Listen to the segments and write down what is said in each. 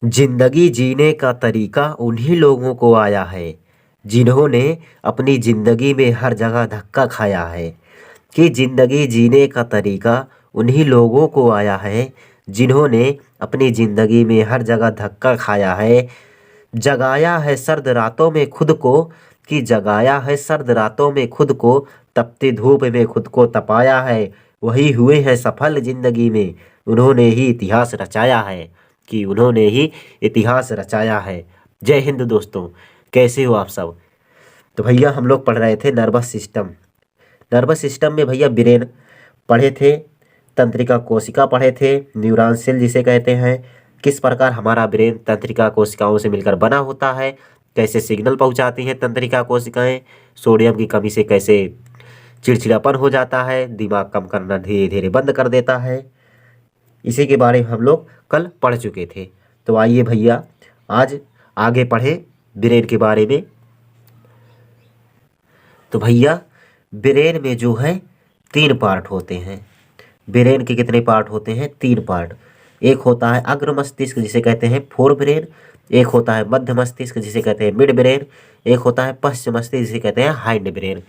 जिंदगी जीने का तरीका उन्हीं लोगों को आया है जिन्होंने अपनी जिंदगी में हर जगह धक्का खाया है। कि जिंदगी जीने का तरीका उन्हीं लोगों को आया है जिन्होंने अपनी जिंदगी में हर जगह धक्का खाया है। जगाया है सर्द रातों में खुद को, कि जगाया है सर्द रातों में खुद को, तपती धूप में खुद को तपाया है। वही हुए हैं सफल जिंदगी में, उन्होंने ही इतिहास रचाया है। कि उन्होंने ही इतिहास रचाया है। जय हिंद दोस्तों, कैसे हो आप सब। तो भैया हम लोग पढ़ रहे थे नर्वस सिस्टम। नर्वस सिस्टम में भैया ब्रेन पढ़े थे, तंत्रिका कोशिका पढ़े थे, न्यूरॉन सेल जिसे कहते हैं, किस प्रकार हमारा ब्रेन तंत्रिका कोशिकाओं से मिलकर बना होता है, कैसे सिग्नल पहुंचाती हैं तंत्रिका कोशिकाएं, सोडियम की कमी से कैसे चिड़चिड़ापन हो जाता है, दिमाग काम करना धीरे धीरे बंद कर देता है। इसी के बारे में हम लोग कल पढ़ चुके थे। तो आइए भैया आज आगे पढ़े ब्रेन के बारे में। तो भैया ब्रेन में जो है 3 पार्ट होते हैं। ब्रेन के कितने पार्ट होते हैं? 3 पार्ट। एक होता है अग्र मस्तिष्क जिसे कहते हैं फोर ब्रेन, एक होता है मध्य मस्तिष्क जिसे कहते हैं मिड ब्रेन, एक होता है पश्च मस्तिष्क जिसे कहते हैं हाइंड ब्रेन।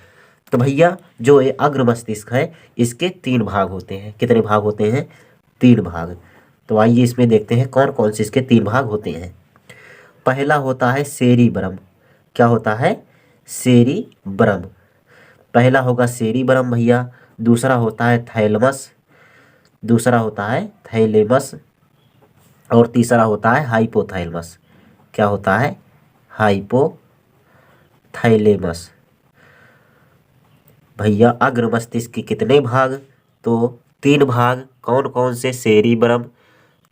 तो भैया जो ये अग्र मस्तिष्क है इसके 3 भाग होते हैं। कितने भाग होते हैं? 3 भाग। तो आइए इसमें देखते हैं कौन कौन से इसके 3 भाग होते हैं। पहला होता है सेरिब्रम। क्या होता है? सेरिब्रम। पहला होगा सेरिब्रम भैया। दूसरा होता है थैलमस, दूसरा होता है थैलेमस, और तीसरा होता है हाइपोथैलेमस। क्या होता है? हाइपोथैलेमस। भैया अग्र मस्तिष्क के कितने भाग? तो 3 भाग। कौन कौन से? Cerebrum,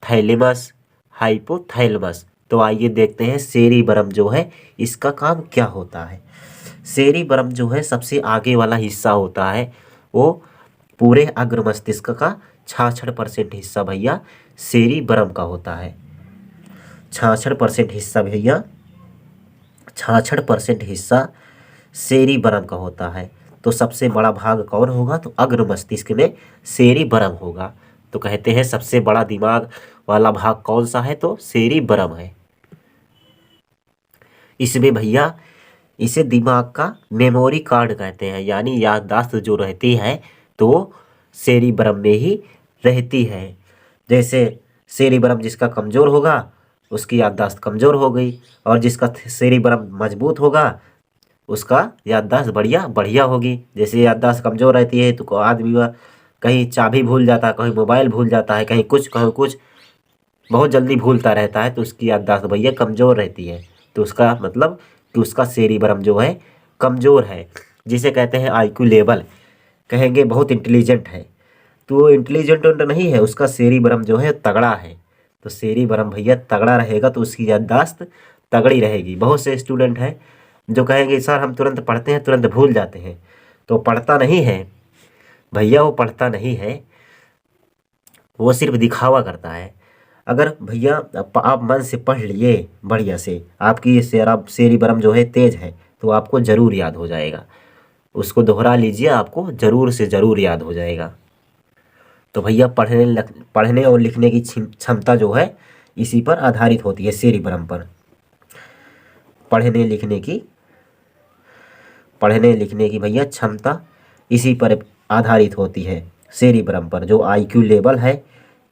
thalamus, hypothalamus. तो आइए देखते हैं सेरिब्रम जो है इसका काम क्या होता है। सेरिब्रम जो है सबसे आगे वाला हिस्सा होता है, वो पूरे अग्र मस्तिष्क का 66% हिस्सा भैया सेरिब्रम का होता है। 66% हिस्सा भैया, 66% हिस्सा सेरिब्रम का होता है। तो सबसे बड़ा भाग कौन होगा? तो अग्र मस्तिष्क में सेरिब्रम होगा। तो कहते हैं सबसे बड़ा दिमाग वाला भाग कौन सा है? तो सेरिब्रम है। इसमें भैया इसे दिमाग का मेमोरी कार्ड कहते हैं, यानी याददाश्त जो रहती है तो सेरिब्रम में ही रहती है। जैसे सेरिब्रम जिसका कमज़ोर होगा उसकी याददाश्त कमज़ोर हो गई, और जिसका सेरिब्रम मजबूत होगा उसका याददाश्त बढ़िया बढ़िया होगी। जैसे याददाश्त कमज़ोर रहती है तो आदमी वह कहीं चाबी भूल जाता है, कहीं मोबाइल भूल जाता है, कहीं कुछ बहुत जल्दी भूलता रहता है, तो उसकी याददाश्त भैया कमज़ोर रहती है। तो उसका मतलब कि उसका सेरिब्रम जो है कमज़ोर है, जिसे कहते हैं आईक्यू लेवल। कहेंगे बहुत इंटेलिजेंट है, तो वो इंटेलिजेंट नहीं है, उसका सेरिब्रम जो है तगड़ा है। तो सेरिब्रम भैया तगड़ा रहेगा तो उसकी याददाश्त तगड़ी रहेगी। बहुत से स्टूडेंट हैं जो कहेंगे सर हम तुरंत पढ़ते हैं तुरंत भूल जाते हैं, तो पढ़ता नहीं है भैया, वो पढ़ता नहीं है, वो सिर्फ दिखावा करता है। अगर भैया आप मन से पढ़ लिए बढ़िया से, आपकी ये सेरिब्रम जो है तेज है, तो आपको ज़रूर याद हो जाएगा। उसको दोहरा लीजिए, आपको ज़रूर से ज़रूर याद हो जाएगा। तो भैया पढ़ने और लिखने की क्षमता जो है इसी पर आधारित होती है, सेरिब्रम पर। पढ़ने लिखने की भैया क्षमता इसी पर आधारित होती है, सेरिब्रम पर। जो आईक्यू लेवल है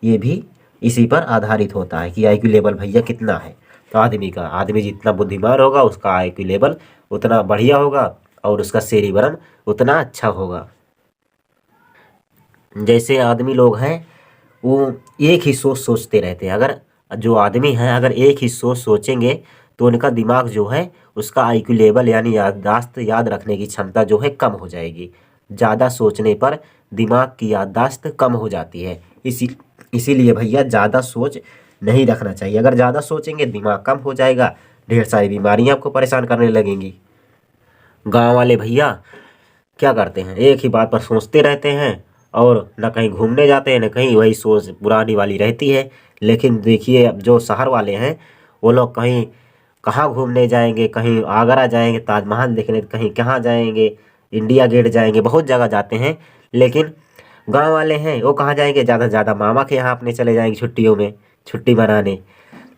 ये भी इसी पर आधारित होता है कि आईक्यू लेवल भैया कितना है। तो आदमी जितना बुद्धिमान होगा उसका आईक्यू लेवल उतना बढ़िया होगा और उसका सेरिब्रम उतना अच्छा होगा। जैसे आदमी लोग हैं वो एक ही सोच सोचते रहते हैं। अगर जो आदमी हैं अगर एक ही सोच सोचेंगे तो उनका दिमाग जो है उसका आईक्यू लेवल यानी याददाश्त याद रखने की क्षमता जो है कम हो जाएगी। ज़्यादा सोचने पर दिमाग की याददाश्त कम हो जाती है। इसीलिए भैया ज़्यादा सोच नहीं रखना चाहिए। अगर ज़्यादा सोचेंगे दिमाग कम हो जाएगा, ढेर सारी बीमारियाँ आपको परेशान करने लगेंगी। गाँव वाले भैया क्या करते हैं, एक ही बात पर सोचते रहते हैं और न कहीं घूमने जाते हैं न कहीं, वही सोच पुरानी वाली रहती है। लेकिन देखिए अब जो शहर वाले हैं वो लोग कहीं कहाँ घूमने जाएंगे, कहीं आगरा जाएंगे ताजमहल देखने, कहीं कहाँ जाएंगे इंडिया गेट जाएंगे, बहुत जगह जाते हैं। लेकिन गांव वाले हैं वो कहाँ जाएंगे, ज़्यादा से ज़्यादा मामा के यहाँ अपने चले जाएंगे छुट्टियों में छुट्टी मनाने।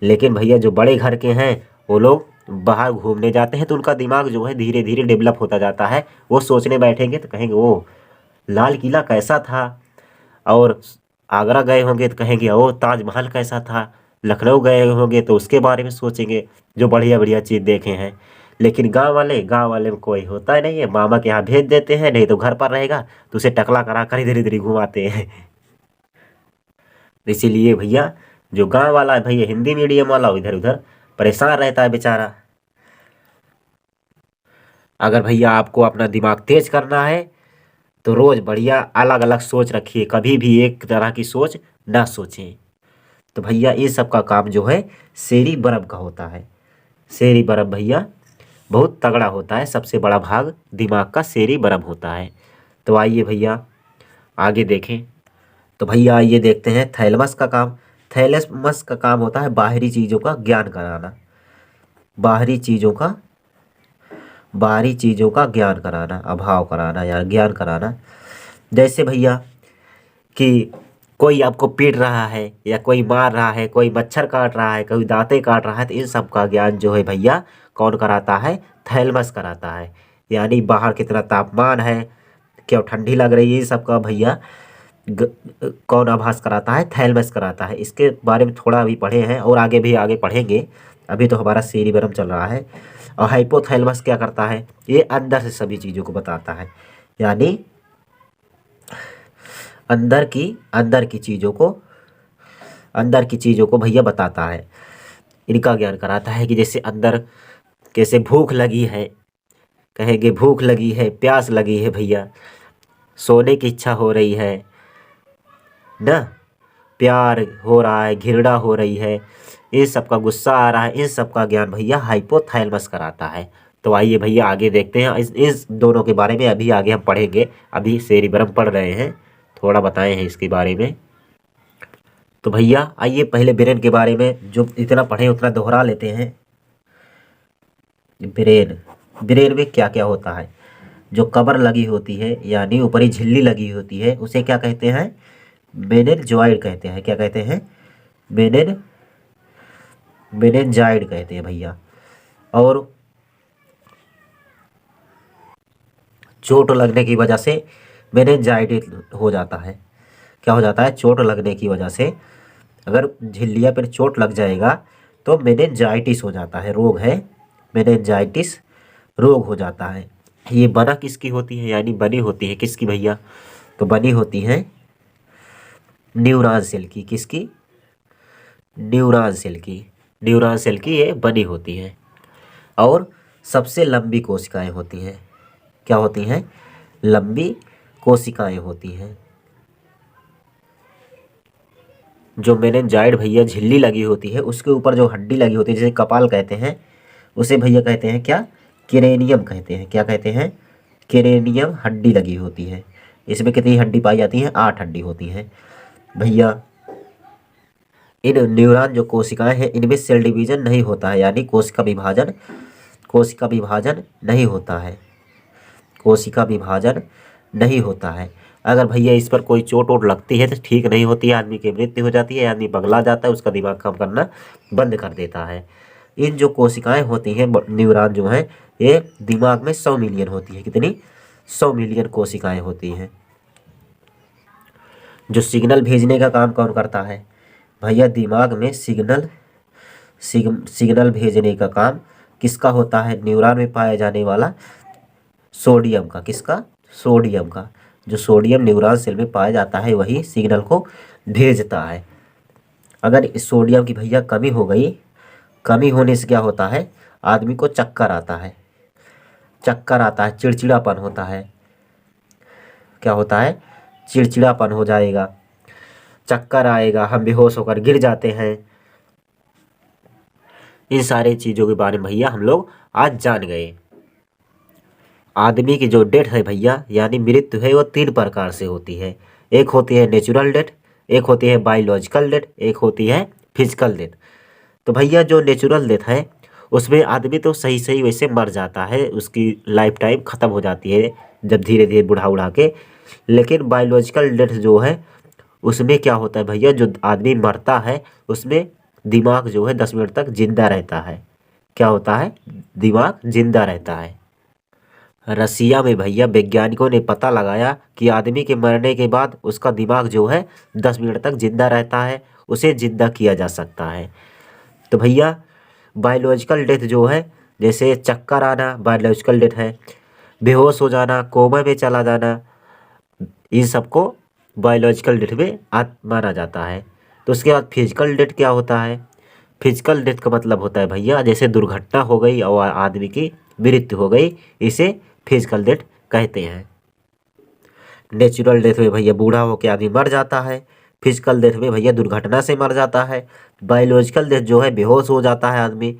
लेकिन भैया जो बड़े घर के हैं वो लोग बाहर घूमने जाते हैं तो उनका दिमाग जो है धीरे धीरे डेवलप होता जाता है। वो सोचने बैठेंगे तो कहेंगे ओ लाल किला कैसा था, और आगरा गए होंगे तो कहेंगे ओ ताजमहल कैसा था, लखनऊ गए होंगे तो उसके बारे में सोचेंगे जो बढ़िया बढ़िया चीज़ देखे हैं। लेकिन गांव वाले में कोई होता ही नहीं है, मामा के यहाँ भेज देते हैं, नहीं तो घर पर रहेगा तो उसे टकला करा कर इधर इधर ही घुमाते हैं। इसीलिए भैया जो गांव वाला है भैया हिंदी मीडियम वाला इधर उधर परेशान रहता है बेचारा। अगर भैया आपको अपना दिमाग तेज करना है तो रोज़ बढ़िया अलग अलग सोच रखिए, कभी भी एक तरह की सोच ना सोचें। तो भैया ये सब का काम जो है शेरी बरब का होता है। शेरी बरब भैया बहुत तगड़ा होता है, सबसे बड़ा भाग दिमाग का शेरी बरब होता है। तो आइए भैया आगे देखें। तो भैया आइए देखते हैं थैलेमस का काम। थैलेमस का काम होता है बाहरी चीज़ों का ज्ञान कराना, बाहरी चीज़ों का ज्ञान कराना, अभाव कराना या ज्ञान कराना। जैसे भैया कि कोई आपको पीट रहा है या कोई मार रहा है, कोई मच्छर काट रहा है, कोई दांते काट रहा है, तो इन सब का ज्ञान जो है भैया कौन कराता है? थैलेमस कराता है। यानी बाहर कितना तापमान है, क्यों ठंडी लग रही है, ये सब का भैया कौन आभास कराता है? थैलेमस कराता है। इसके बारे में थोड़ा अभी पढ़े हैं और आगे पढ़ेंगे, अभी तो हमारा सेरिबेरम चल रहा है। और हाइपोथैलेमस क्या करता है? ये अंदर से सभी चीज़ों को बताता है, यानी अंदर की चीज़ों को भैया बताता है। इनका ज्ञान कराता है कि जैसे अंदर कैसे भूख लगी है, कहेंगे भूख लगी है, प्यास लगी है भैया, सोने की इच्छा हो रही है ना, प्यार हो रहा है, घृणा हो रही है, इन सब का गुस्सा आ रहा है, इन सब का ज्ञान भैया हाइपोथैलेमस कराता है। तो आइए भैया आगे देखते हैं इस दोनों के बारे में, अभी आगे हम पढ़ेंगे। अभी सेरिबेरम पढ़ रहे हैं, थोड़ा बताए हैं इसके बारे में। तो भैया आइए पहले ब्रेन के बारे में, जो इतना पढ़े उतना दोहरा लेते हैं। ब्रेन में क्या क्या होता है? जो कबर लगी होती है यानी ऊपरी झिल्ली लगी होती है उसे क्या कहते हैं? मेनिनजॉइड कहते हैं। क्या कहते हैं? मेनिनजाइड कहते हैं भैया। और चोट लगने की वजह से मेनिनजाइटिस हो जाता है। क्या हो जाता है? चोट लगने की वजह से अगर झिल्लिया पर चोट लग जाएगा तो मेनिनजाइटिस हो जाता है, रोग है मेनिनजाइटिस, रोग हो जाता है। ये बना किसकी होती है, यानी बनी होती है किसकी भैया? तो बनी होती है न्यूरॉन सेल की। किसकी? न्यूरॉन सेल की ये बनी होती है। और सबसे लंबी कोशिकाएं होती हैं। क्या होती हैं? लंबी कोशिकाएं होती हैं। जो मेनिनजाइड भैया झिल्ली लगी होती है उसके ऊपर जो हड्डी लगी होती है जिसे कपाल कहते हैं, उसे भैया कहते हैं क्या? क्रेनियम कहते हैं। क्या कहते हैं? क्रेनियम हड्डी लगी होती है। इसमें कितनी हड्डी पाई जाती हैं? 8 हड्डी होती हैं भैया। इन न्यूरॉन जो कोशिकाएं हैं इनमें सेल डिवीजन नहीं होता है, यानी कोशिका विभाजन नहीं होता है। कोशिका विभाजन नहीं होता है। अगर भैया इस पर कोई चोट वोट लगती है तो ठीक नहीं होती है, आदमी की मृत्यु हो जाती है, आदमी पगला जाता है, उसका दिमाग काम करना बंद कर देता है। इन जो कोशिकाएं होती हैं न्यूरॉन जो हैं ये दिमाग में 100 मिलियन होती है। कितनी? 100 मिलियन कोशिकाएं होती हैं। जो सिग्नल भेजने का काम कौन करता है भैया? दिमाग में सिग्नल भेजने का काम किसका होता है? न्यूरॉन में पाया जाने वाला सोडियम का। किसका? सोडियम का। जो सोडियम न्यूरॉन सेल में पाया जाता है वही सिग्नल को भेजता है। अगर इस सोडियम की भैया कमी हो गई, कमी होने से क्या होता है? आदमी को चक्कर आता है, चिड़चिड़ापन होता है। क्या होता है? चिड़चिड़ापन हो जाएगा, चक्कर आएगा, हम बेहोश होकर गिर जाते हैं। इन सारी चीज़ों के बारे में भैया हम लोग आज जान गए। आदमी की जो डेथ है भैया यानी मृत्यु है वो 3 प्रकार से होती है। एक होती है नेचुरल डेथ, एक होती है बायोलॉजिकल डेथ, एक होती है फिजिकल डेथ। तो भैया जो नेचुरल डेथ है उसमें आदमी तो सही वैसे मर जाता है, उसकी लाइफ टाइम ख़त्म हो जाती है जब धीरे धीरे बुढ़ा के। लेकिन बायोलॉजिकल डेथ जो है उसमें क्या होता है भैया? जो आदमी मरता है उसमें दिमाग जो है 10 मिनट तक जिंदा रहता है। क्या होता है? दिमाग जिंदा रहता है। रसिया में भैया वैज्ञानिकों ने पता लगाया कि आदमी के मरने के बाद उसका दिमाग जो है 10 मिनट तक जिंदा रहता है, उसे जिंदा किया जा सकता है। तो भैया बायोलॉजिकल डेथ जो है, जैसे चक्कर आना बायोलॉजिकल डेथ है, बेहोश हो जाना, कोमा में चला जाना, इन सबको बायोलॉजिकल डेथ में माना जाता है। तो उसके बाद फिजिकल डेथ क्या होता है? फिजिकल डेथ का मतलब होता है भैया जैसे दुर्घटना हो गई और आदमी की मृत्यु हो गई, इसे फिजिकल डेथ कहते हैं। नेचुरल डेथ में भैया बूढ़ा होकर आदमी मर जाता है। फिजिकल डेथ में भैया दुर्घटना से मर जाता है। बायोलॉजिकल डेथ जो है बेहोश हो जाता है आदमी,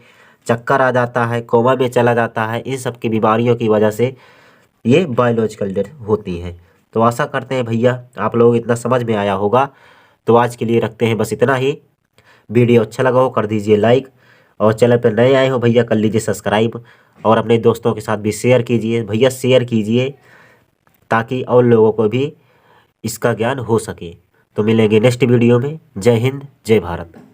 चक्कर आ जाता है, कोमा में चला जाता है, इन सब की बीमारियों की वजह से ये बायोलॉजिकल डेथ होती है। तो आशा करते हैं भैया आप लोग इतना समझ में आया होगा। तो आज के लिए रखते हैं बस इतना ही। वीडियो अच्छा लगा हो कर दीजिए लाइक, और चैनल पर नए आए हो भैया कर लीजिए सब्सक्राइब, और अपने दोस्तों के साथ भी शेयर कीजिए भैया, शेयर कीजिए ताकि और लोगों को भी इसका ज्ञान हो सके। तो मिलेंगे नेक्स्ट वीडियो में। जय हिंद, जय भारत।